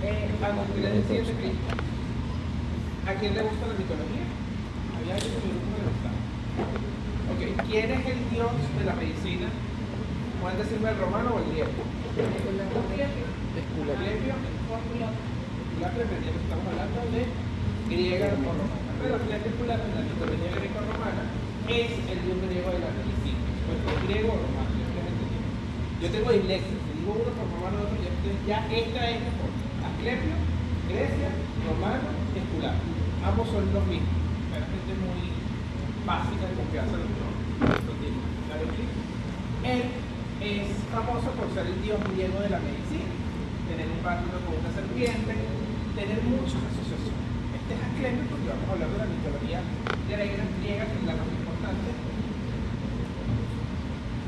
quería decir que ¿a quién le gusta la mitología? Había alguien que no le gustaba. Ok, ¿quién es el dios de la medicina? ¿Pueden decirme el romano o el griego? Esculapio. Estamos hablando de griega o romana. Pero Esculapio en la mitología greco-romana es el dios griego de la medicina. Pues griego o romano. Yo tengo dislexia, si digo uno por romano otro, ya esta es la forma. Asclepio, Grecia, romano, Esculapio. Ambos son los mismos. Pero gente muy básica de confianza en los Él es famoso por ser el dios griego de la medicina, tener un báculo con una serpiente, tener muchas asociaciones. Este es Asclepio porque vamos a hablar de la mitología griega, que es la más importante.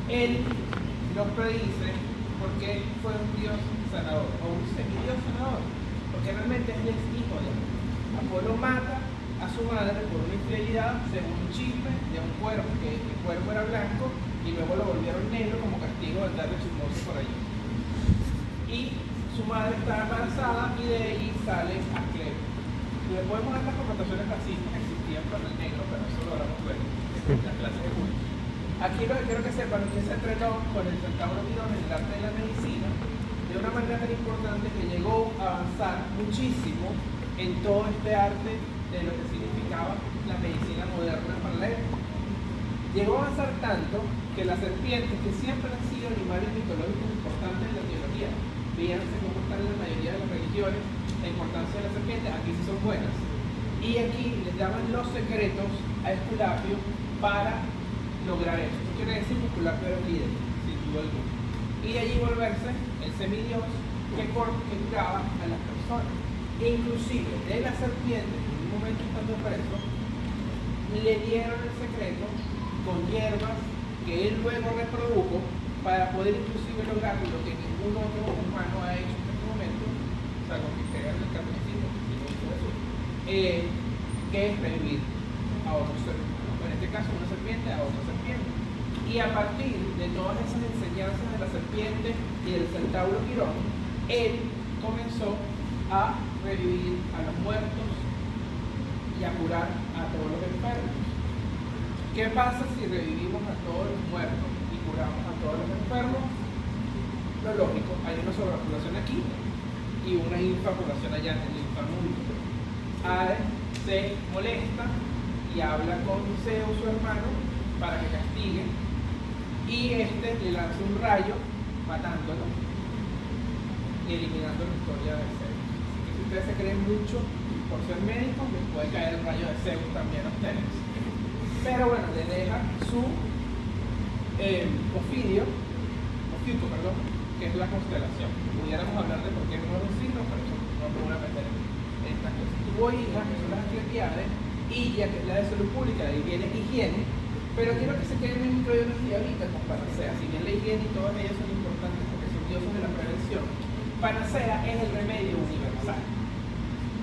Él nos predice porque fue un dios sanador, o un semidios sanador, porque realmente él es hijo de Apolo. Mata a su madre por una infidelidad, según un chisme de un cuervo, que el cuervo era blanco y luego lo volvieron negro como castigo de darle chismoso por allí. Y su madre estaba embarazada y de ahí sale Asclepio. Y le podemos dar las connotaciones racistas que existían con el negro, pero eso lo hablamos luego en la clase de julio. Aquí lo que quiero que sepan es que se entrenó con el centauro Quirón en el arte de la medicina de una manera tan importante que llegó a avanzar muchísimo en todo este arte de lo que significaba la medicina moderna para la época. Llegó a avanzar tanto que las serpientes, que siempre han sido animales mitológicos importantes en la teología, fíjense cómo están en la mayoría de las religiones, la importancia de las serpientes, aquí sí son buenas. Y aquí les daban los secretos a Esculapio para lograr eso. Esto quiere decir que Esculapio era el líder, sin duda alguna. Y de allí volverse el semidios que curaba a las personas. E inclusive de la serpiente, en un momento estando preso, le dieron el secreto con hierbas que él luego reprodujo para poder inclusive lograr lo que ningún otro humano ha hecho en este momento, salvo que crean el catolicismo, que es revivir a otro ser humano. En este caso una serpiente a otra serpiente. Y a partir de todas esas enseñanzas de la serpiente y del centauro Quirón, él comenzó a revivir a los muertos y a curar a todos los enfermos. ¿Qué pasa si revivimos a todos los muertos y curamos a todos los enfermos? Lo lógico, hay una sobrepoblación aquí y una infrapoblación allá en el inframundo. Hades se molesta y habla con Zeus, su hermano, para que castigue, y este le lanza un rayo matándolo y eliminando la historia de Zeus. Así que si ustedes se creen mucho por ser médicos, les puede caer el rayo de Zeus también a ustedes. Pero bueno, le deja su ofidio, que es la constelación. Pudiéramos hablar de por qué no los signos, pero eso no me voy a meter en estas cosas. Tuvo hijas, que son las Asclepiades, Illa, que es la de salud pública, de higiene, pero quiero que se queden en microbiología ahorita con Panacea. Si bien la higiene y todas ellas son importantes porque son dioses de la prevención, Panacea es el remedio universal.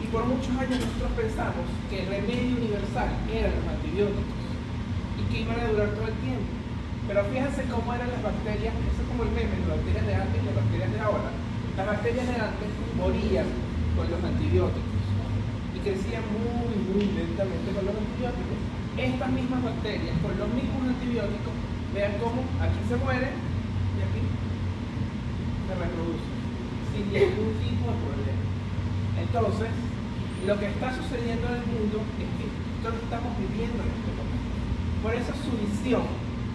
Y por muchos años nosotros pensamos que el remedio universal eran los antibióticos y que iban a durar todo el tiempo. Pero fíjense cómo eran las bacterias, eso es como el meme, las bacterias de antes y las bacterias de ahora. Las bacterias de antes morían con los antibióticos y crecían muy lentamente con los antibióticos. Estas mismas bacterias, con los mismos antibióticos, vean cómo aquí se mueren y aquí se reproducen sin ningún tipo de problema. Entonces, lo que está sucediendo en el mundo es que esto lo estamos viviendo en este momento. Por eso su visión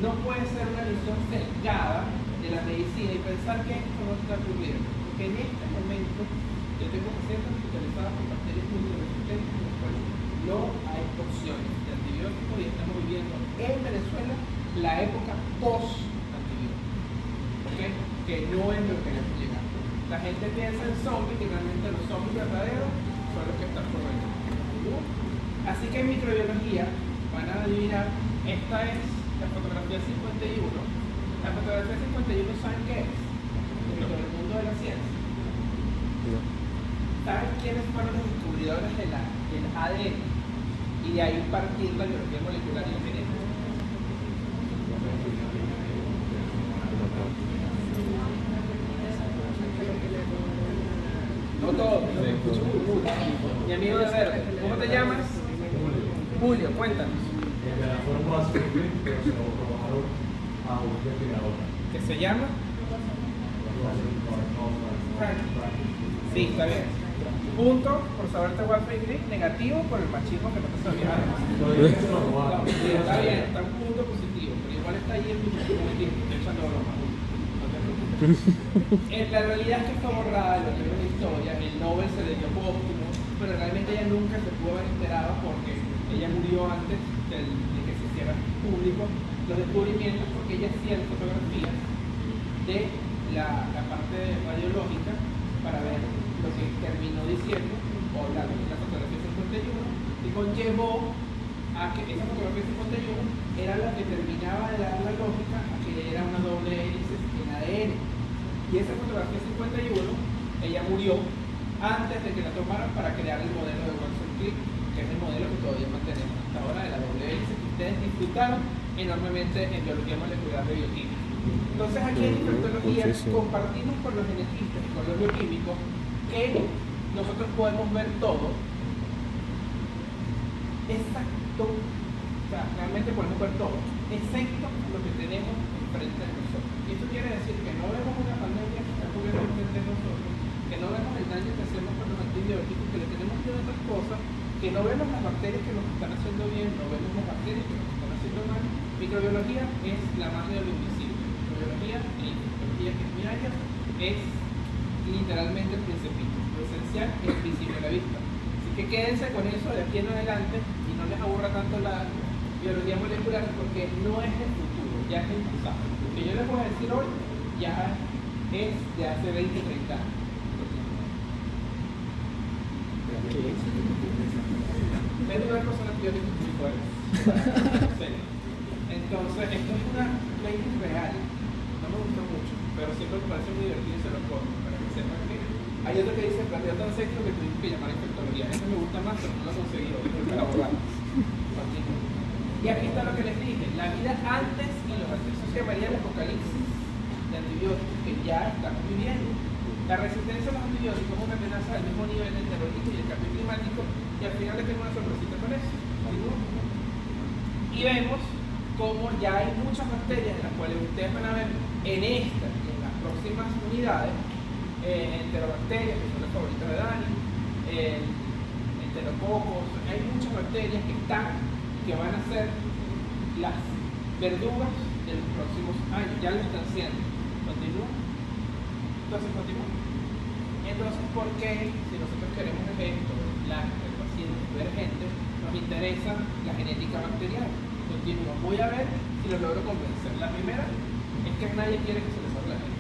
no puede ser una visión sesgada de la medicina y pensar que esto no está ocurriendo. Porque en este momento yo tengo pacientes hospitalizadas con bacterias multiresistentes en los cuales no hay opciones de antibióticos y estamos viviendo en Venezuela la época post-antibiótico. ¿Okay? Que no es lo que queremos llegar. La gente piensa en zombies y realmente los zombies verdaderos son los que están por venir. Así que en microbiología van a adivinar, esta es la fotografía 51. La fotografía 51, ¿saben qué es? Dentro del mundo de la ciencia. ¿Saben quiénes fueron los descubridores del ADN? Y de ahí partir la biología molecular y la genética. No como todo. Mi amigo de verde, ¿cómo te llamas? Julio, cuéntanos. La fórmula se pero se lo trabajaron a un investigador. ¿Qué se llama? Sí, está bien. Punto por saberte Warface Green, negativo por el machismo que no te sabía. No, sí, está bien, está un punto positivo, pero igual está ahí el momentito, estoy echando broma. No te preocupes. La realidad es que fue borrada en los libros de historia, el Nobel se le dio póstumo, pero realmente ella nunca se pudo haber enterado porque ella murió antes de que se hicieran públicos los descubrimientos, porque ella hacía fotografías de la parte radiológica para ver lo que terminó diciendo, o la fotografía 51, y conllevó a que esa fotografía 51 era la que terminaba de dar la lógica a que era una doble hélice en ADN. Y esa fotografía 51, ella murió antes de que la tomaran para crear el modelo de Wilson-Crick, que es el modelo que todavía mantenemos hasta ahora de la doble hélice, que ustedes disfrutaron enormemente en biología molecular de bioquímica. Entonces aquí en infectología compartimos con los genetistas y con los bioquímicos que nosotros podemos ver todo exacto, o sea, realmente podemos ver todo, excepto lo que tenemos enfrente de nosotros. Y esto quiere decir que no vemos una pandemia que está ocurriendo enfrente de nosotros, que no vemos el daño que hacemos con los antibióticos, que le tenemos que otras cosas, que no vemos las bacterias que nos están haciendo bien, no vemos las bacterias que nos están haciendo mal. Microbiología es la magia de lo invisible. Microbiología e infectología, que es mi área, es literalmente el principito. Lo esencial es visible a la vista. Así que quédense con eso de aquí en adelante y no les aburra tanto la biología molecular, porque no es el futuro, ya es el pasado. Lo que yo les voy a decir hoy ya es de hace 20, 30 años. Me duele con antibióticos espirituales. Entonces, esto es una ley real. No me gusta mucho, pero siempre me parece muy divertido y se lo pongo para que sepan que hay otro que dice platillo tan sexo que tuvimos que llamar infectología. Eso me gusta más, pero no lo conseguí hoy porque la borramos. Y aquí está lo que les dije, la vida antes y los antes. Eso se llamaría el apocalipsis de antibióticos que ya estamos viviendo. La resistencia a los antibióticos es una amenaza del mismo nivel del terrorismo y el cambio climático, y al final le tengo una sorpresita con eso. Y vemos como ya hay muchas bacterias de las cuales ustedes van a ver en esta y en las próximas unidades, enterobacterias, que son las favoritas de Dani, enterococos, hay muchas bacterias que están, que van a ser las verdugas de los próximos años, ya lo están siendo. ¿Continúa? Entonces, continúa. Entonces, ¿por qué, si nosotros queremos esto, el paciente divergente, nos interesa la genética bacteriana? Continúa. Voy a ver si lo logro convencer. La primera es que nadie quiere que se le muera la gente.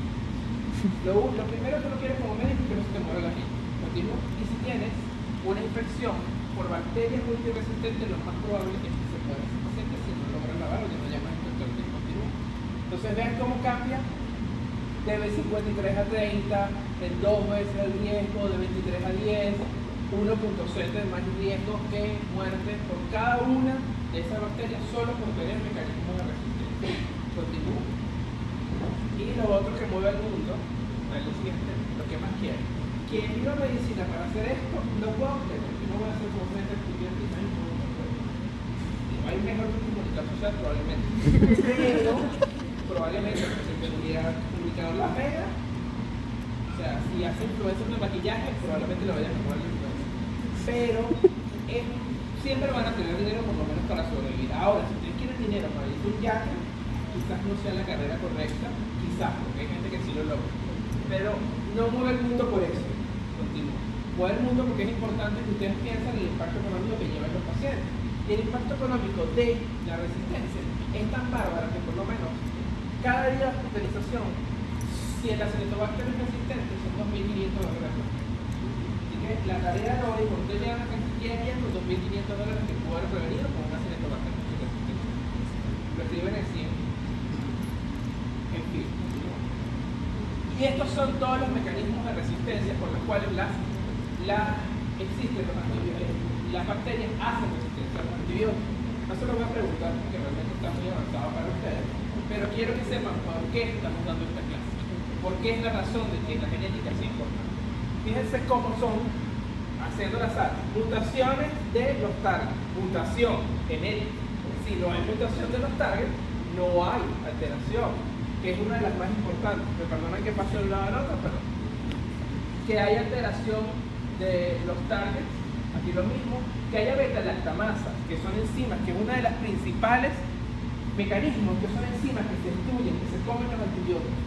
Lo primero que uno quiere como médico es que no se te muera la gente. Continúa. Y si tienes una infección por bacterias multiresistentes, lo más probable es que se muera ese paciente si no logra lavar o ya no llama infector. Continúa. Entonces vean cómo cambia de 53 a 30, en 2 veces el riesgo, de 23 a 10, 1.7 más riesgo que muerte por cada una de esas bacterias solo por tener mecanismos de resistencia. Continúa. Y lo otro que mueve al mundo es lo siguiente, lo que más quiere. Quien vino a medicina para hacer esto, lo puedo obtener. Yo no voy a hacer como frente al estudiante y no hay mejor que comunicación social probablemente. Pero probablemente porque el comunicador la pega. O sea, si hace influencers de maquillaje, probablemente lo vayan a jugar la influencer. Pero siempre van a tener dinero por lo menos para sobrevivir. Ahora, si ustedes quieren dinero para ir a un yate, quizás no sea la carrera correcta, quizás, porque hay gente que sí lo logra. Pero no mueve el mundo por eso. Continúa. Mueve el mundo porque es importante que ustedes piensen en el impacto económico que llevan los pacientes. Y el impacto económico de la resistencia es tan bárbara que por lo menos cada día de hospitalización, si el acinetobacter es resistente, son $2.500. Así que la tarea de hoy, cuando ustedes llegan a Castilla, con $2.500 que pudo haber prevenido con un acinetobacter resistente. Lo escriben en 100. En fin. Y estos son todos los mecanismos de resistencia por los cuales existen los antibióticos. Las bacterias hacen resistencia a los antibióticos. No se lo voy a preguntar porque realmente está muy avanzado para ustedes, pero quiero que sepan por qué estamos dando esta clase. ¿Por qué es la razón de que la genética sea importante? fíjense cómo son, haciendo el azar, mutaciones de los targets, mutación genética. Si no hay mutación de los targets, no hay alteración, que es una de las más importantes. Me perdonan que pase de un lado al otro, pero que haya alteración de los targets, aquí lo mismo, que haya beta-lactamasa, que son enzimas, que es una de las principales mecanismos, que son enzimas que se destruyen, que se comen los antibióticos.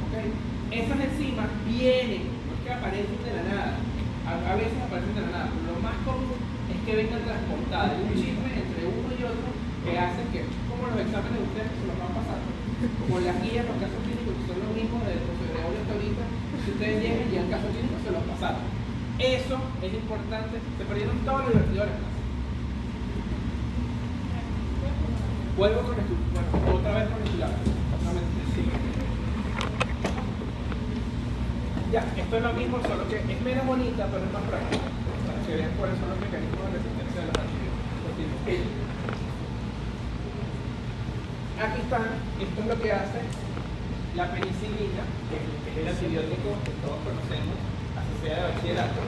¿Okay? Esas enzimas vienen, no es que aparecen de la nada, a veces aparecen de la nada, pero lo más común es que vengan transportadas, un chisme entre uno y otro que hacen que, como los exámenes de ustedes que se los van pasando, como las guías, los casos clínicos que son los mismos del profesor Gregorio hasta ahorita, si ustedes llegan y el caso clínico se los pasaron. Eso es importante, se perdieron todos los divertidores en clase. Vuelvo con esto, bueno, otra vez con el lado. Ya, esto es lo mismo, solo que es menos bonita, pero es más práctica, para que vean cuáles son los mecanismos de resistencia de los antibióticos. Aquí están, esto es lo que hace la penicilina, que es el antibiótico que todos conocemos, asociado de bachillerato,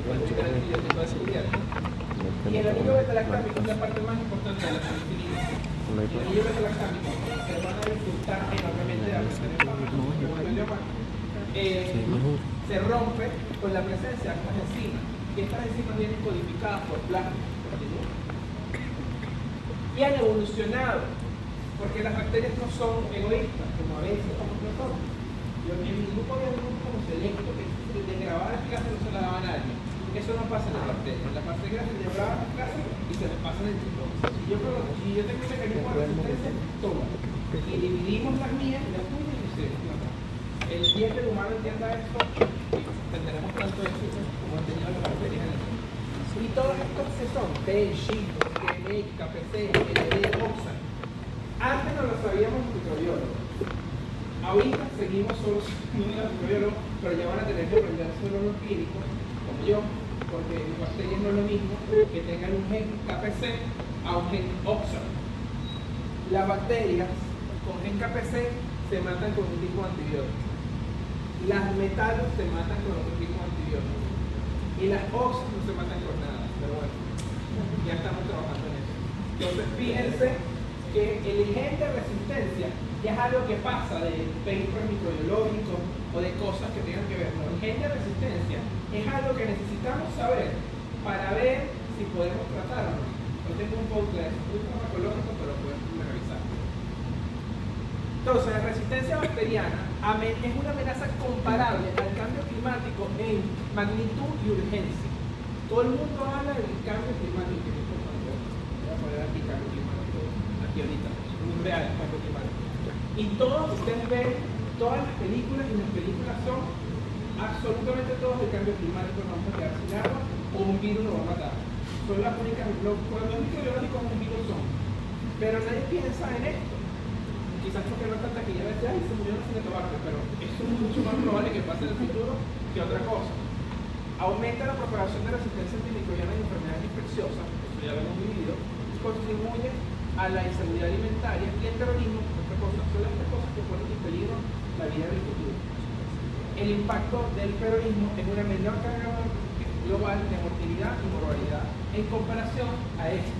el antibiótico de seguridad. Y el anillo beta-lactámico es la parte más importante de la penicilina. El anillo beta-lactámico, que van a disfrutar enormemente de la se rompe con la presencia de estas enzimas. Y estas enzimas vienen codificadas por plasma. Y han evolucionado, porque las bacterias no son egoístas, como a veces somos nosotros. Yo en mi grupo había un grupo como selecto, que de grabar las clases no se la daban a nadie. Eso no pasa en las bacterias. Las bacterias se graban las clases y se les pasan el tipo. Si yo tengo un mecanismo de resistencia, toma. Y dividimos las mías y las tuyas y se el día que el humano entienda esto, tendremos tanto éxito como han tenido las bacterias en el mundo. Y todos estos que son T, SHIT, TNX, KPC, LD, OXA. Antes no lo sabíamos los microbiólogos. Ahorita seguimos solo siendo los microbiólogos, pero ya van a tener que aprender solo los clínicos, como yo, porque las bacterias no es lo mismo que tengan un gen KPC a un gen OXA. Las bacterias con gen KPC se matan con un tipo de antibiótico. Las metalos se matan con otro tipo de antibiótico. Y las OXA no se matan con nada, pero bueno, ya estamos trabajando en eso. Entonces fíjense que el gen de resistencia ya es algo que pasa de papers microbiológicos o de cosas que tengan que ver. No, el gen de resistencia es algo que necesitamos saber para ver si podemos tratarlo. No tengo un podcast muy farmacológico, pero pueden revisar. Entonces, la resistencia bacteriana es una amenaza comparable al cambio climático en magnitud y urgencia. Todo el mundo habla del cambio climático. Voy a poner aquí cambio climático, aquí ahorita, un real cambio climático. Y todos ustedes ven, todas las películas, y las películas son absolutamente todos del cambio climático, nos vamos a quedar sin agua o un virus nos va a matar. Son las únicas, cuando es microbiológico un virus son. Pero nadie piensa en esto. Quizás porque no es tanta que ya ves, ya se murió sin tomarte, pero eso es mucho más probable que pase en el futuro que otra cosa. Aumenta la propagación de resistencia antimicrobiana y enfermedades infecciosas, eso ya lo hemos vivido, contribuye a la inseguridad alimentaria y el terrorismo, otra cosa, son las tres cosas que ponen en peligro la vida del futuro. El impacto del terrorismo es una menor carga global de mortalidad y mortalidad en comparación a esto.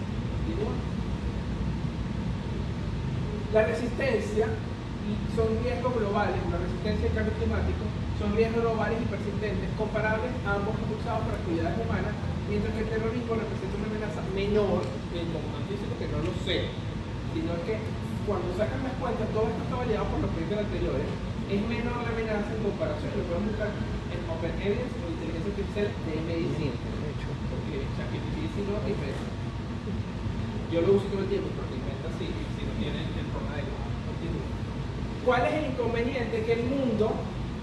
La resistencia son riesgos globales, la resistencia al cambio climático son riesgos globales y persistentes comparables a ambos impulsados por actividades humanas, mientras que el terrorismo representa una amenaza menor, como no dice que no lo sé, sino que cuando sacan las cuentas, todo esto está validado por los papers anteriores, es menor la amenaza en comparación, lo pueden buscar en Open Evidence o inteligencia artificial de medicina, porque ChatGPT no inventa. Yo lo uso todo el tiempo, porque inventa así, si no tienen en forma de continuo. ¿Cuál es el inconveniente? Que el mundo,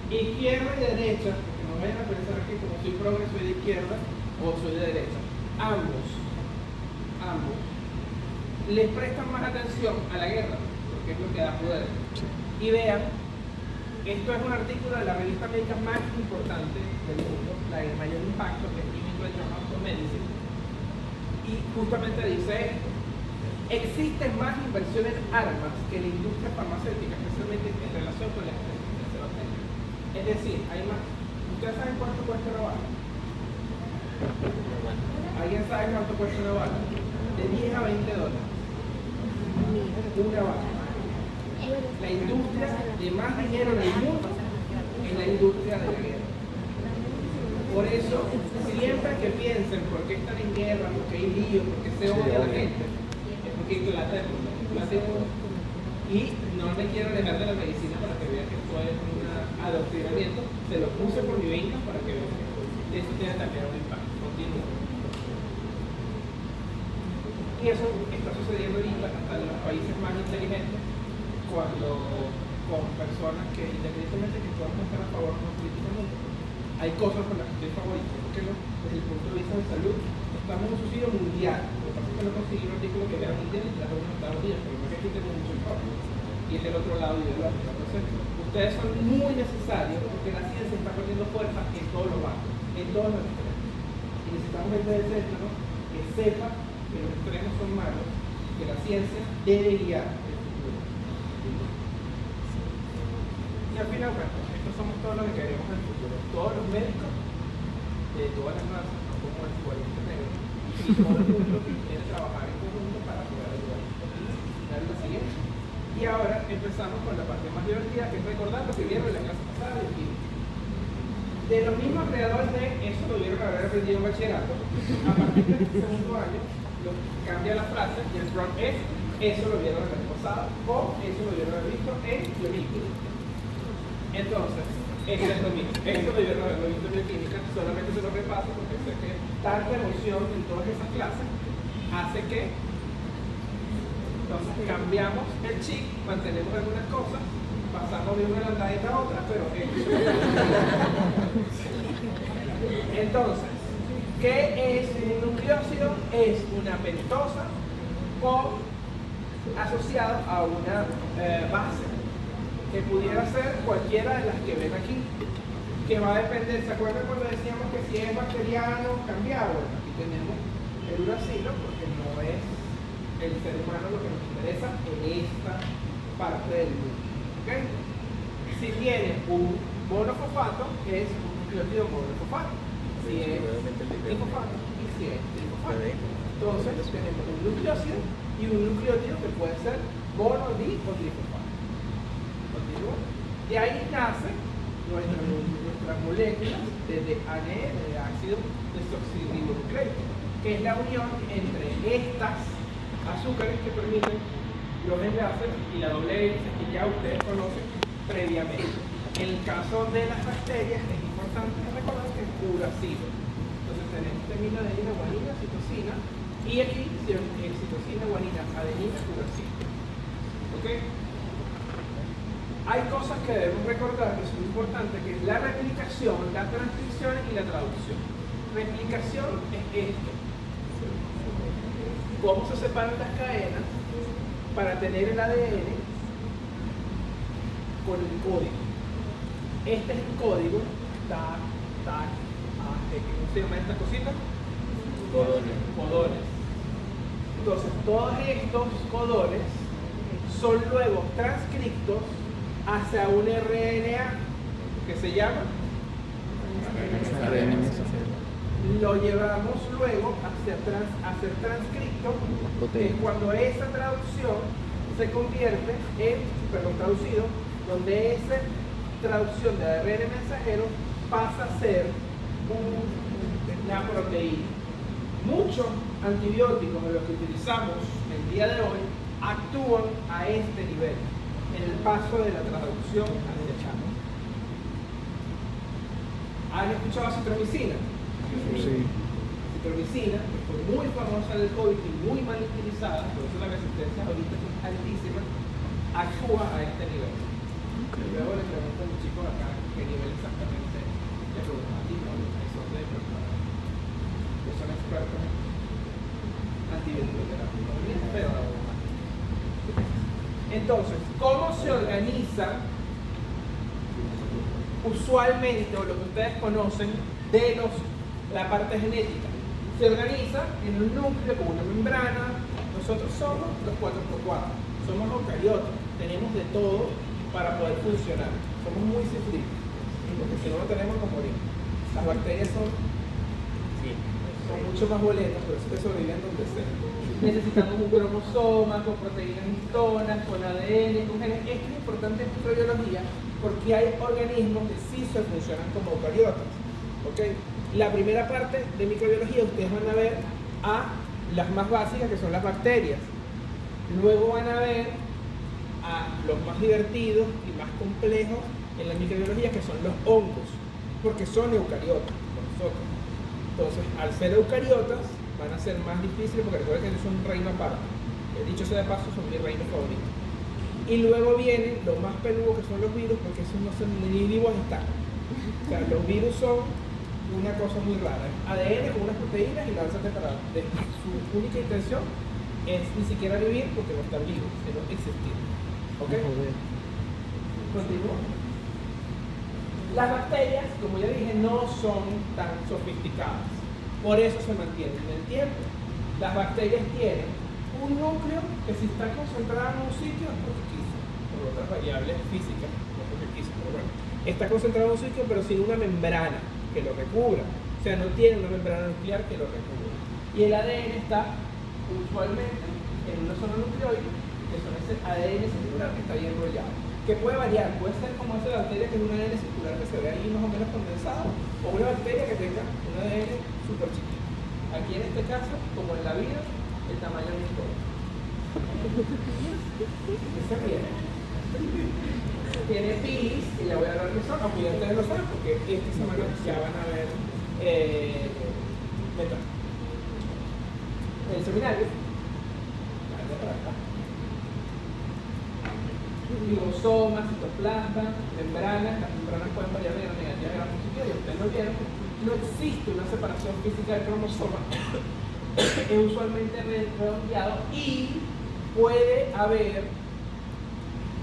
izquierda y derecha, porque no vayan a pensar que como soy progre soy de izquierda o soy de derecha, ambos, les prestan más atención a la guerra, porque es lo que da poder. Y vean, esto es un artículo de la revista médica más importante del mundo, la de mayor impacto, que es Clinical Journal of Medicine, y justamente dice esto: existe más inversión en armas que en la industria farmacéutica, especialmente en relación con la resistencia bacteriana. Es decir, hay más ¿Ustedes saben cuánto cuesta una bala? ¿Alguien sabe cuánto cuesta una bala? De 10 a 20 dólares. Una bala. La industria de más dinero en el mundo es la industria de la guerra. Por eso, siempre que piensen por qué están en guerra, por qué hay lío, por qué se odia a la gente, es porque Inglaterra. Y no me quiero alejar de la medicina para que vean que esto es un adoctrinamiento. Se lo puse por mi venta para que vean que eso tiene también un impacto. Continúa. Y eso está sucediendo ahorita hasta en los países más inteligentes, cuando con personas que independientemente que todos estén a favor o no políticamente, hay cosas con las que estoy favorito, porque no, desde el punto de vista de salud, estamos en un subsidio mundial. Lo que pasa es que no conseguí un artículo que era mundial y trajo en Estados Unidos, pero no es que aquí tengo mucho impacto. Y es el otro lado ideológico. Entonces, ustedes son muy necesarios porque la ciencia está perdiendo fuerza en todos los bancos, en todos los extremos. Y necesitamos gente del centro, ¿no?, que sepa que los extremos son malos, que la ciencia debe guiar el futuro. Y al final, bueno, estos somos todos los que queremos en el futuro. Todos los médicos de todas las razas, como el cuadrito negro, y todo el mundo quiere trabajar en conjunto para poder ayudar. Dar la siguiente. Y ahora empezamos con la parte más divertida, que es recordar lo que vieron en la clase pasada de química. De los mismos creadores de eso lo vieron haber aprendido en bachillerato, a partir del segundo año cambia la frase y el prompt es eso lo vieron el año pasado o eso lo vieron haber visto en bioquímica. Entonces, esto es lo mismo. Esto lo vieron haberlo visto en bioquímica, solamente se lo repaso porque sé que tanta emoción en todas esas clases hace que entonces cambiamos el chip, mantenemos algunas cosas, pasamos de una landadita a otra, pero entonces, ¿qué es un nucleósido? Es una pentosa asociada a una base que pudiera ser cualquiera de las que ven aquí, que va a depender. ¿Se acuerdan cuando decíamos que si es bacteriano cambiado? Bueno, aquí tenemos el uracilo porque no es el ser humano lo que nos interesa en esta parte del mundo. ¿Okay? Si tiene un monofosfato, es un nucleótido monofosfato. Si es difosfato y si es trifosfato. Entonces tenemos un nucleósido y un nucleótido que puede ser mono, di o trifosfato. ¿Continúa? De ahí nacen nuestras moléculas de ADN, de ácido desoxirribonucleico, que es la unión entre estas azúcares que permiten los enlaces y la doble hélice que ya ustedes conocen previamente. En el caso de las bacterias es importante recordar que es uracilo. Entonces tenemos terminadeína, guanina, citosina y aquí citosina, guanina, adenina, uracilo. ¿Ok? Hay cosas que debemos recordar que son importantes, que es la replicación, la transcripción y la traducción. Replicación es esto. Cómo se separan las cadenas para tener el ADN con el código. Este es el código, TAC, TAC, ¿cómo se llama esta cosita? Codones. Entonces, todos estos codones son luego transcriptos hacia un RNA que se llama ARN mensajero. lo llevamos luego a ser transcrito, que es cuando esa traducción se convierte en, traducido, donde esa traducción de ARN mensajero pasa a ser una proteína. Muchos antibióticos de los que utilizamos el día de hoy actúan a este nivel, en el paso de la traducción al desechable. ¿Han escuchado citromicina? Sí. Citromicina, que fue muy famosa en el COVID y muy mal utilizada, por eso la resistencia ahorita es altísima, actúa a este nivel. Y luego le pregunto a los chicos acá qué nivel exactamente le preguntan a ti, ¿no? Esos de que son expertos en antibióticos, pero entonces, ¿cómo se organiza usualmente, o lo que ustedes conocen, de la parte genética? Se organiza en un núcleo con una membrana. Nosotros somos los 4x4, somos eucariotas, tenemos de todo para poder funcionar, somos muy cíclicos. porque si no lo tenemos nos morimos. Las bacterias son mucho más boletas, por eso que sobreviven donde sea. Necesitamos un cromosoma con proteínas histonas, con ADN, con genes. Esto es importante en microbiología porque hay organismos que sí se funcionan como eucariotas. ¿Okay? La primera parte de microbiología ustedes van a ver a las más básicas, que son las bacterias. Luego van a ver a los más divertidos y más complejos en la microbiología, que son los hongos, porque son eucariotas, como nosotros. Entonces, al ser eucariotas, van a ser más difíciles, porque recuerden que ellos son un reino aparte. Dicho sea de paso, son mi reino favorito. Y luego vienen los más peludos, que son los virus, porque esos no son ni vivos están. O sea, los virus son una cosa muy rara. ADN con unas proteínas y lánzate para adelante. Su única intención es ni siquiera vivir porque no están vivos, sino existir. ¿Ok? Continúo. Las bacterias, como ya dije, no son tan sofisticadas. Por eso se mantienen en el tiempo. Las bacterias tienen un núcleo que si está concentrado en un sitio es porque quiso, por otras variables físicas, no porque quiso, pero bueno. Está concentrado en un sitio pero sin una membrana que lo recubra. O sea, no tiene una membrana nuclear que lo recubra. Y el ADN está usualmente en una zona nucleoide, que son ese ADN circular que está bien enrollado. Que puede variar, puede ser como esa bacteria que es un ADN circular que se ve ahí más o menos condensado, o una bacteria que tenga un ADN súper chiquito. Aquí en este caso, como en la vida, el tamaño no importa. ¿Qué viene? Tiene pilis, y le voy a dar que son, aunque ya ustedes lo saben, porque esta semana ya van a ver el seminario. Ribosomas, citoplasma, membranas. Las membranas pueden variar de la negativa a la positiva, y ustedes lo vieron. No existe una separación física del cromosoma, es usualmente redondeado, y puede haber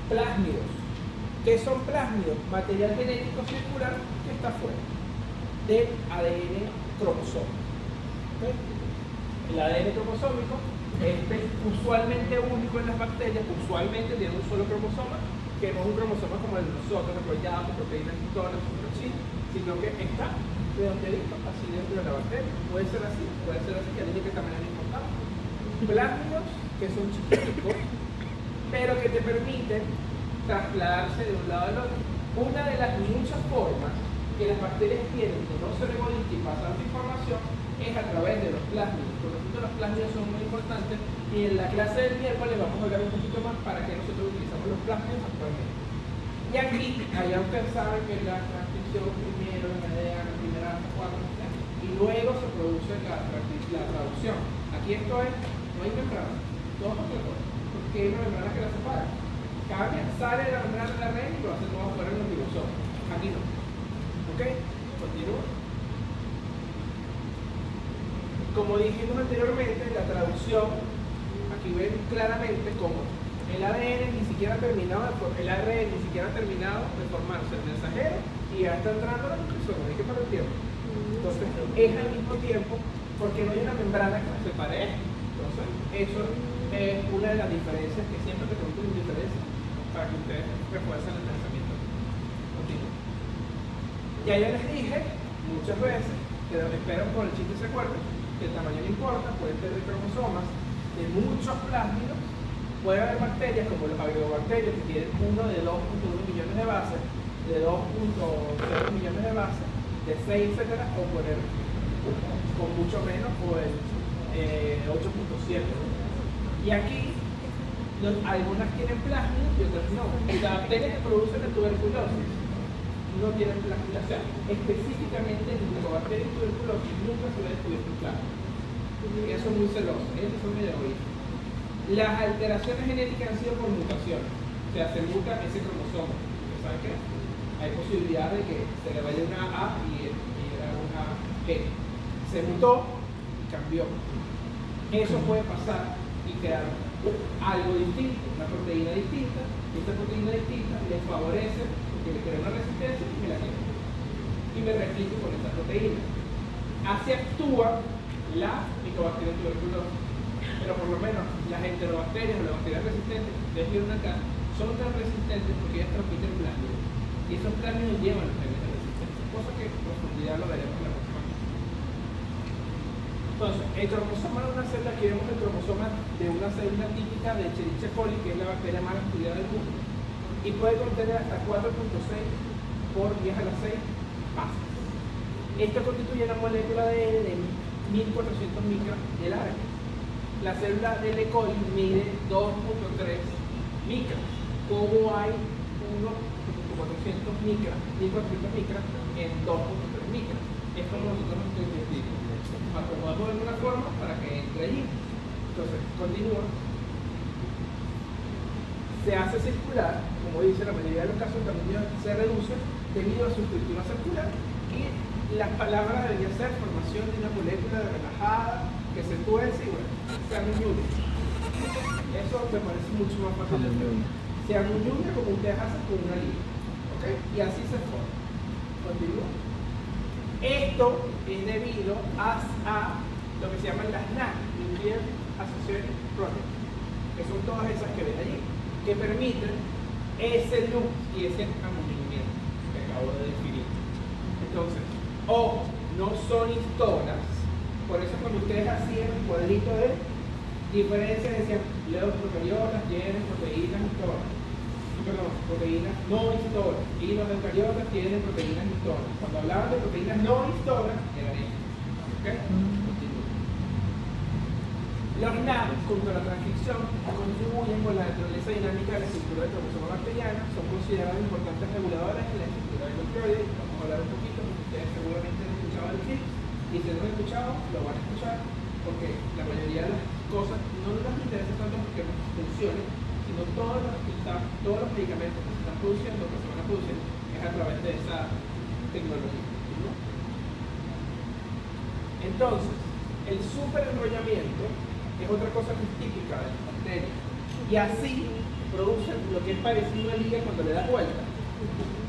plásmidos. ¿Qué son plásmidos? Material genético circular que está fuera del ADN cromosómico. ¿Okay? El ADN cromosómico es usualmente único en las bacterias, usualmente tiene un solo cromosoma, que no es un cromosoma como el de nosotros, enrollado con proteínas histonas, sino que está redondeadito así dentro de la bacteria. Puede ser así, ya dije que también es importante. Plásmidos que son chiquiticos, pero que te permiten trasladarse de un lado al otro. Una de las muchas formas que las bacterias tienen de no ser egoístas y pasar su información es a través de los plásmidos. Por lo tanto, los plásmidos son muy importantes, y en la clase del miércoles vamos a hablar un poquito más para que nosotros utilizamos los plásmidos actualmente. Y aquí, allá ustedes saben que la transcripción primero en ADN, la primera cuatro, y luego se produce la traducción. Aquí esto es, no hay membrana, todo es otra cosa, porque hay una membrana que la separa. Cambia, sale de la membrana de la red y lo hace todo afuera en los ribosomas. Aquí no. ¿Ok? Continúa. Como dijimos anteriormente, la traducción, aquí ven claramente cómo el ADN ni siquiera ha terminado de formarse el mensajero y ya está entrando la nucleosoma, hay que parar el tiempo. Entonces, es al mismo tiempo porque no hay una membrana que nos separe esto. Entonces, eso es una de las diferencias que siempre te pregunto en diferencias para que ustedes refuercen el pensamiento. Continúo. Ya yo les dije muchas veces, que espero por el chiste se acuerden, que el tamaño no importa, pueden tener cromosomas de muchos plásmidos. Puede haber bacterias como los agrobacterios que tienen uno de 2.1 millones de bases, de 2.0 millones de bases, de 6, etcétera, o poner con mucho menos, o el 8.7. Y aquí algunas tienen plásmidos y otras no. Y las bacterias que producen la tuberculosis no tienen plásmidos. O sea, específicamente el Mycobacterium tuberculosis nunca se ve descubierto en plásmidos. Eso es muy celoso, esos son medio egoístas. Las alteraciones genéticas han sido por mutaciones, o sea, se muta ese cromosoma. ¿Saben qué? Hay posibilidad de que se le vaya una A y era una G. Se mutó y cambió. Eso puede pasar y crear algo distinto, una proteína distinta, y esta proteína distinta le favorece porque le crea una resistencia y me la queda. Y me replico con esta proteína. Así actúa la Mycobacterium tuberculosis. Pero por lo menos las enterobacterias o las bacterias resistentes, ustedes vieron acá, son tan resistentes porque ellas transmiten plásmidos. Y esos plásmidos llevan los genes de resistencia. cosa que en profundidad lo veremos en la próxima clase. Entonces, el cromosoma de una célula, aquí vemos el cromosoma de una célula típica de Escherichia coli, que es la bacteria más estudiada del mundo, y puede contener hasta 4.6 por 10 a la 6 bases. Esto constituye una molécula de ADN de 1400 micras de largo. La célula del E. coli mide 2.3 micras. ¿Cómo hay 1.400 micras, 1400 micras en 2.3 micras? Es como nosotros nos identificamos. Acomodamos de alguna forma para que entre allí. Entonces, continúa. Se hace circular, como dice la mayoría de los casos, el tamaño se reduce debido a su estructura circular. Y las palabras deberían ser formación de una molécula relajada que se tuerce y bueno, se anuñuña. Eso me parece mucho más fácil de entender. Se anuñuña como ustedes hacen con una línea. ¿Okay? Y así se forma. Continúa. Esto es debido a lo que se llaman las NAC, Nuclear Associated Proteins, que son todas esas que ven allí, que permiten ese loop y ese amoninamiento que acabo de definir. Entonces, ojo, no son histonas, por eso cuando ustedes hacían el cuadrito de diferencia decían los procariotas tienen proteínas histonas, proteínas no histonas, y los eucariotas tienen proteínas histonas. Cuando hablaban de proteínas no histonas eran estas. ¿Okay? Los NAC, junto a la transcripción, contribuyen con la naturaleza dinámica de la estructura del cromosoma bacteriana, son consideradas importantes reguladoras en la estructura del nucleoide. Vamos a hablar un poquito, porque ustedes seguramente han escuchado el clip, y si no lo han escuchado, lo van a escuchar, porque la mayoría de las cosas no nos interesa tanto porque funcionen, sino todos los medicamentos que se están produciendo, que se van a producir, es a través de esa tecnología, ¿no? Entonces, el superenrollamiento es otra cosa que es típica de las bacterias. Y así producen lo que es parecido a una liga cuando le das vuelta.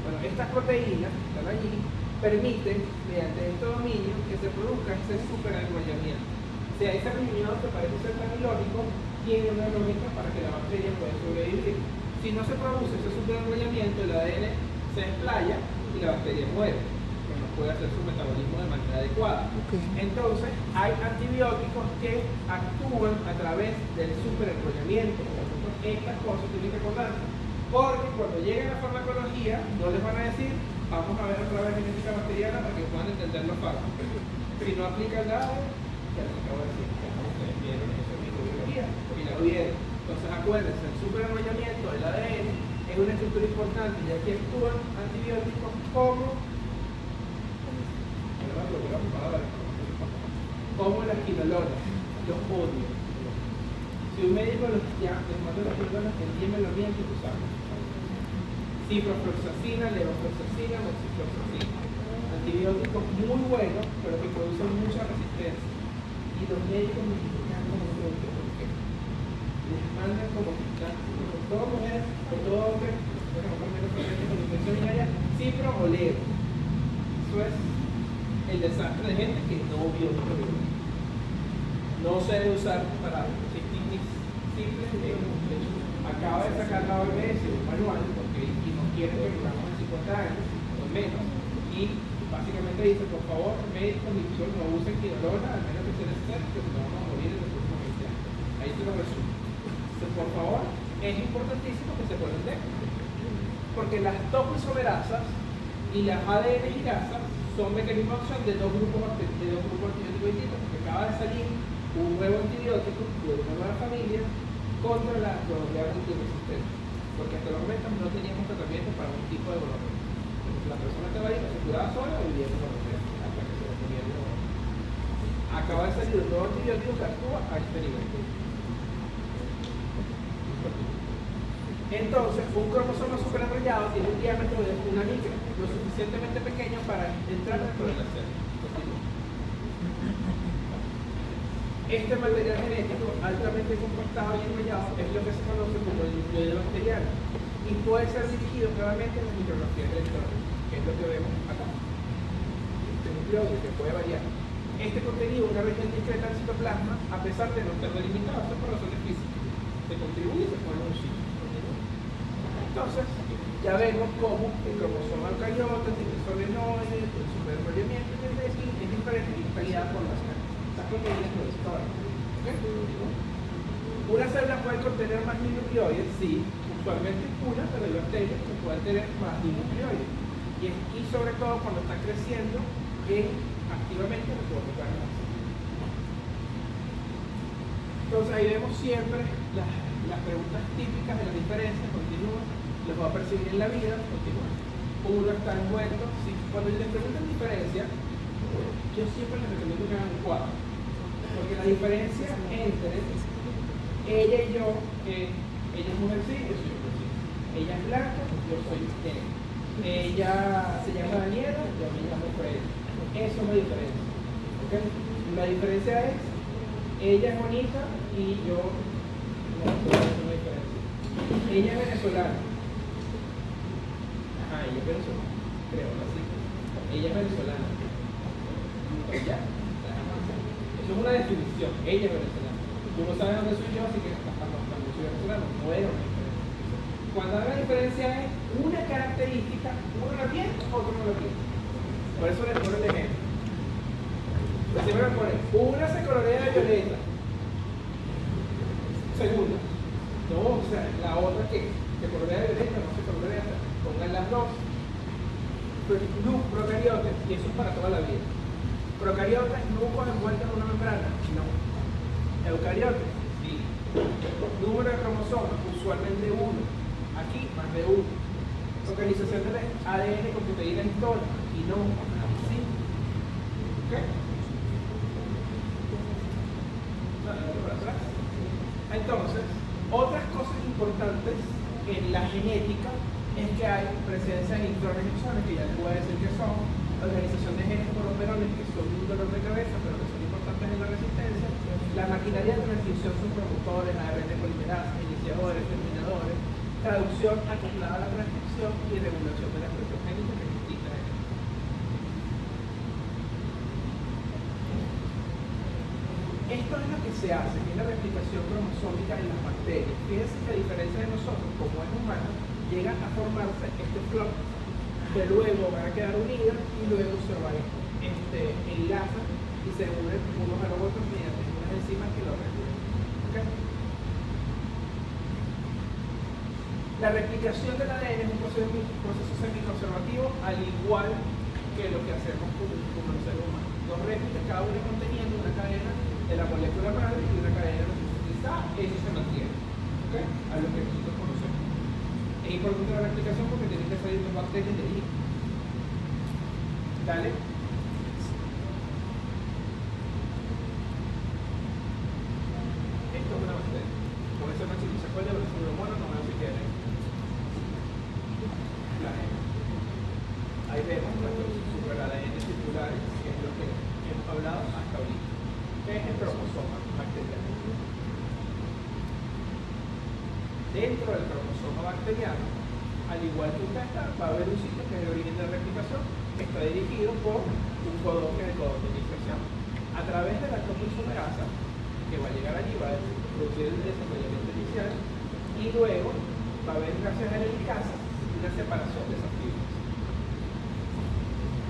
Bueno, estas proteínas que están allí permiten, mediante este dominio, que se produzca ese superenrollamiento. O sea, ese reunión que parece ser tan ilógico, tiene una lógica para que la bacteria pueda sobrevivir. Si no se produce ese superenrollamiento, el ADN se desplaya y la bacteria muere, que no puede hacer su metabolismo de manera adecuada. Entonces, hay antibióticos que actúan a través del superenrollamiento. Estas cosas tienen que acordarse, porque cuando llegue la farmacología, no les van a decir, vamos a ver otra vez genética bacteriana para que puedan entender los fármacos. Si no aplica nada, ya les acabo de decir, ustedes vieron eso en microbiología, y ya lo vieron. Entonces, acuérdense, el superenrollamiento del ADN es una estructura importante, ya que actúan antibióticos como las quinolonas, los odio. Si un médico les manda las quinolonas, entiende lo bien que usamos. Ciprofloxacina, levofloxacina, moxifloxacina. Antibióticos muy buenos, pero que producen mucha resistencia. Y los médicos mexicanos no lo entienden por qué. Les mandan como que están, por toda mujer, por todo hombre, bueno, por menos pacientes con infección urinaria, cipro o levo. Eso es el desastre de gente que no vio microbiología. No se debe usar para cistitis simple. Acaba de sacar la OMS un manual porque no quieren que vivamos en 50 años o menos. Y básicamente dice, por favor, médicos y usuarios no usen quinolona, al menos que sea necesario, porque si no vamos a morir en los próximos 20 años. Ahí te lo resumo. Entonces, por favor, es importantísimo que se puedan leer. Porque las topoisomerasas y las ADN girasas son mecanismos de acción de dos grupos antibióticos distintos, porque acaba de salir un nuevo antibiótico de una nueva familia contra la gonorrea multirresistente, porque hasta el momento no teníamos tratamiento para un tipo de gonorrea. Entonces la persona estaba ahí, se curaba sola o vivía con gonorrea hasta que se le ponía el gonorrea. Acaba de salir un nuevo antibiótico que actúa a este nivel. Entonces, un cromosoma superenrollado tiene un diámetro de una micra, lo suficientemente pequeño para entrar dentro de la célula. Este material genético altamente compactado y enrollado es lo que se conoce como el nucleoide bacteriano y puede ser dirigido claramente en las micrografías electrónicas, que es lo que vemos acá. Este nucleoide que puede variar. Este contenido es una región discreta del citoplasma, a pesar de no estar delimitado, esto es por razones físicas. Se contribuye y se pone en un sitio. Entonces, ya vemos cómo el cromosoma eucariote tiene solenoide, tiene superenrollamiento, es decir, es diferente y está guiada por las proteínas protectoras. ¿Okay? Una célula puede contener más nucleoides, sí, usualmente una, pero hay bacterias que pueden tener más nucleoides. Y sobre todo cuando está creciendo activamente en el cortocárdico. Entonces ahí vemos siempre las preguntas típicas de las diferencias, continúan, los va a percibir en la vida, continúan. Uno está envuelto, sí. Cuando les preguntan diferencia, yo siempre les recomiendo que hagan un cuadro. Porque la diferencia entre ella y yo, ella es mujer sí, yo soy hombre sí. Ella es blanca, yo soy negro. Ella se llama Daniela, yo me llamo Fred. Eso es la diferencia. ¿Okay? La diferencia es, ella es bonita y yo no, eso es una diferencia. Ella es venezolana. Ajá, ella es venezolana, creo, así. Ella es venezolana. Ya. Eso es una definición. Ella es venezolana. Tú no sabes dónde soy yo, así que también soy venezolano. No es una diferencia. Cuando la diferencia es una característica, uno la tiene, otro no la tiene. Por eso les pongo el ejemplo. Siempre me ponen, una se colorea de violeta. Segunda. No, o sea, la otra que se colorea de violeta, no se colorea. Pongan las dos. Procariotes, y eso es para toda la vida. Procariotes, núcleos envueltos en una membrana. No. Eucariotes, sí. Número de cromosomas, usualmente uno. Aquí, más de uno. Localización del ADN con proteínas histonas. Aquí no. Aquí sí. ¿Ok? Entonces, otras cosas importantes en la genética es que hay presencia de intrones y exones, que ya les voy a decir que son organización de genes por operones, que son un dolor de cabeza, pero que son importantes en la resistencia. La maquinaria de transcripción son promotores, ARN polimerasa, iniciadores, terminadores, traducción acoplada a la transcripción y regulación de la expresión génica, que es distinta a esto. Esto es lo que se hace, que es la replicación cromosómica en las bacterias. Fíjense que a diferencia de nosotros, como es humano, llegan a formarse estos flocos, que luego van a quedar unidos y luego se van enlazan y se unen unos a los otros mediante unas enzimas que lo regulan. ¿Okay? La replicación del ADN es un proceso semiconservativo, al igual que lo que hacemos con el ser humano. Dos réplicas, cada una conteniendo una cadena de la molécula madre y una cadena utilizada, eso se mantiene. ¿Okay? A lo que nosotros conocemos. Es importante la replicación porque tienen que salir dos bacterias de ahí. Dale. Esto es una bacteria. Con ese machito se acuerda, pero si lo bueno no veo si quieren. Ahí vemos nuestros super ADN circulares, que es lo que hemos hablado hasta ahorita. ¿Qué es el cromosoma bacteriano? Dentro del cromosoma bacteriano, al igual que usted está, va a haber un sitio que es el origen de la replicación, que está dirigido por un codón que es el codón de iniciación. A través de la topoisomerasa, que va a llegar allí, va a producir el desarrollamiento inicial, y luego va a haber, gracias a la helicasa, una separación de esas fibras.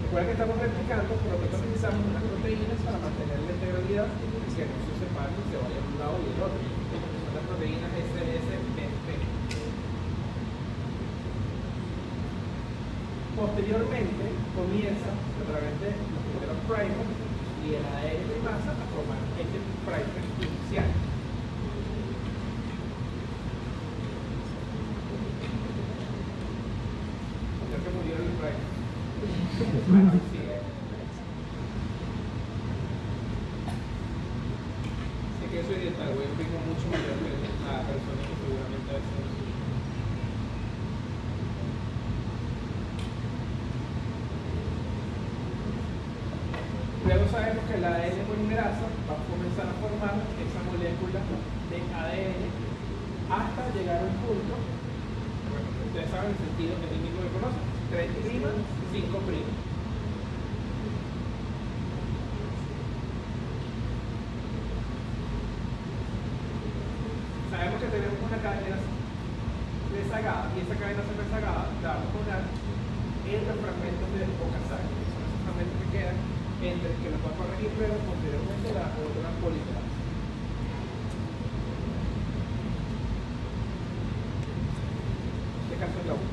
Recuerden que estamos replicando, por lo que utilizamos unas proteínas para mantener la integralidad y que no se separen y se vayan de un lado y del otro. Son las proteínas SSBP. Posteriormente comienza a través de los primeros primers y el ADN de masa a formar este primer inicial. Creo que murió el primer. Bueno, sigue. Sé que soy digital, voy a un ritmo mucho mayor que a personas que seguramente a veces. Luego sabemos que la ADN polimerasa va a comenzar a formar esa molécula de ADN hasta llegar a un punto, bueno, ustedes saben el sentido que técnico que conocen, 3', 5'. Sabemos que tenemos una cadena rezagada, y esa cadena se rezagada la vamos a poner en los fragmentos de Okazaki, que son esos fragmentos que quedan entre que los va a corregir luego posteriormente la otra polimerasa. Este caso es la 1.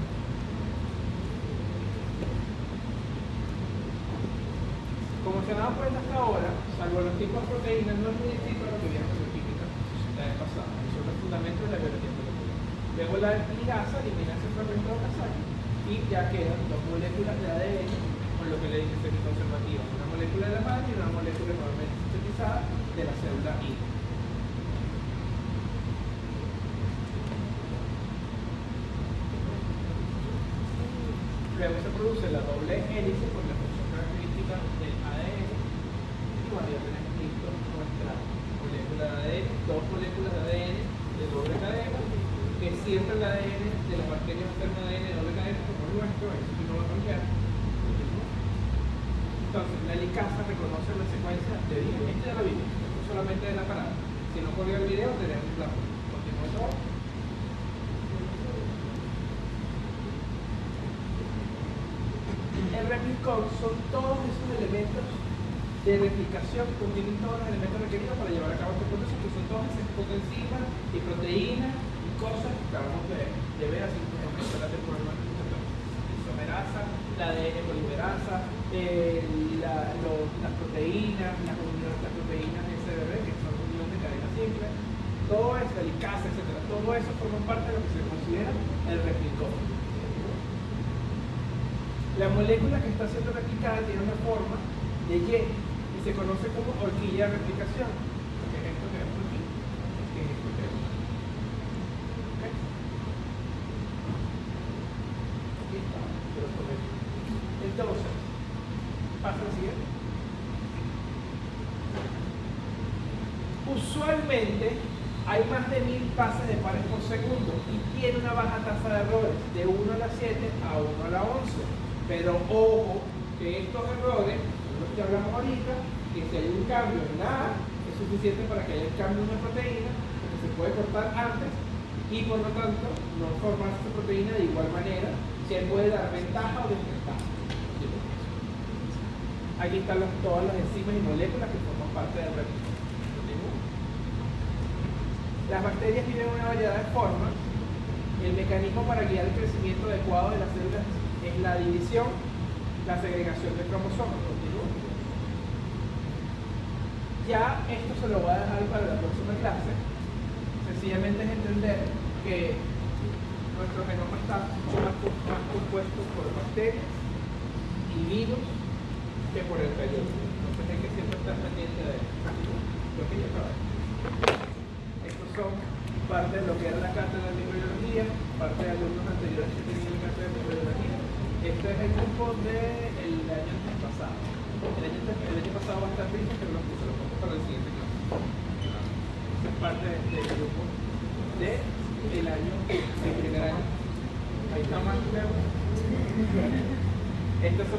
Como se han dado cuenta hasta ahora, salvo los tipos de proteínas, no es muy distinto a lo que vieron en la química la vez pasada. Esos son los fundamentos de la biología molecular. Luego la ligasa elimina ese fragmento de Okazaki y ya quedan dos moléculas de ADN con lo que le dice semiconservativa, una molécula de la madre y una molécula normalmente sintetizada de la célula I. Luego se produce la doble hélice por la función característica del ADN y bueno, ya tenemos listo nuestra molécula de ADN, dos moléculas de ADN de doble cadena, que siempre el ADN de las bacterias va a ser un ADN de doble cadena como el nuestro, eso sí no va a cambiar. Entonces, la helicasa reconoce la secuencia de origen. Este ya lo vimos, esto solamente es la parada. Si no corrió el video, tenemos la continúa todo. El replicón son todos esos elementos de replicación que contienen todos los elementos requeridos para llevar a cabo este proceso, que son todas esas enzimas y proteínas y cosas que acabamos de ver, así por ejemplo, la isomerasa, la ADN polimerasa, las proteínas, las proteínas SBR, que son unión de cadena simple, todo eso, la helicasa, etc. Todo eso forma parte de lo que se considera el replicón. La molécula que está siendo replicada tiene una forma de Y y se conoce como horquilla de replicación. Que es esto que vemos aquí, que es esto que vemos aquí. ¿Okay? Aquí está, pero por eso. Entonces, pasa lo siguiente. Usualmente hay más de 1000 pases de pares por segundo y tiene una baja tasa de errores, de 1 a la 7 a 1 a la 11. Pero ojo, que estos errores, los que hablamos ahorita, que si hay un cambio en la A, es suficiente para que haya el cambio en una proteína, que se puede cortar antes, y por lo tanto, no formarse esa proteína de igual manera, se puede dar ventaja o desventaja. Aquí están todas las enzimas y moléculas que forman parte del replicón. Las bacterias viven en una variedad de formas. El mecanismo para guiar el crecimiento adecuado de las células es la división, la segregación de cromosomas. Ya esto se lo voy a dejar para la próxima clase. Sencillamente es entender que nuestro genoma está mucho más compuesto por bacterias y virus que por el periodo. Entonces hay que siempre estar pendiente de esto. Lo que ya acabé. Estos son parte de lo que era la cátedra de microbiología, parte de alumnos anteriores que tenían la cátedra de microbiología. Este es el grupo del año pasado. El año pasado va a estar listo, pero lo pongo para el siguiente clase. Esta es parte del grupo del año, del primer año. Ahí está más luego. Estos son